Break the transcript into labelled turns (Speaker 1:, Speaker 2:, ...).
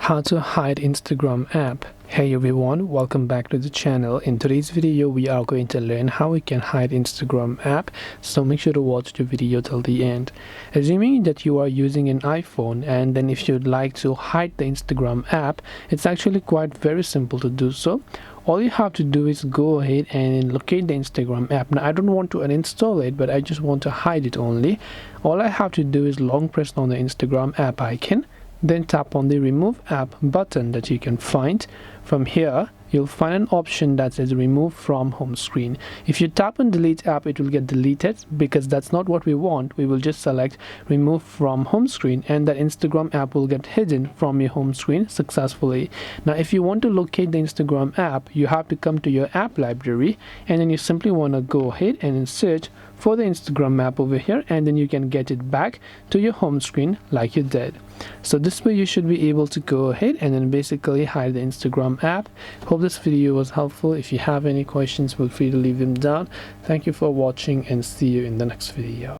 Speaker 1: How to hide Instagram app. Hey everyone, welcome back to the channel. In today's video we are going to learn how we can hide Instagram app, so make sure to watch the video till the end. Assuming that you are using an iPhone, and then if you'd like to hide the Instagram app, it's actually quite very simple to do so. All you have to do is go ahead and locate the Instagram app. Now I don't want to uninstall it, but I just want to hide it only. All I have to do is long press on the Instagram app icon, then tap on the remove app button that you can find. From here you'll find an option that says remove from home screen. If you tap on delete app, it will get deleted because that's not what we want. We will just select remove from home screen, and that Instagram app will get hidden from your home screen successfully. Now if you want to locate the Instagram app, you have to come to your app library, and then you simply want to go ahead and search for the Instagram app over here, and then you can get it back to your home screen like you did. So this way you should be able to go ahead and then basically hide the Instagram app. Hope this video was helpful. If you have any questions, feel free to leave them down. Thank you for watching, and see you in the next video.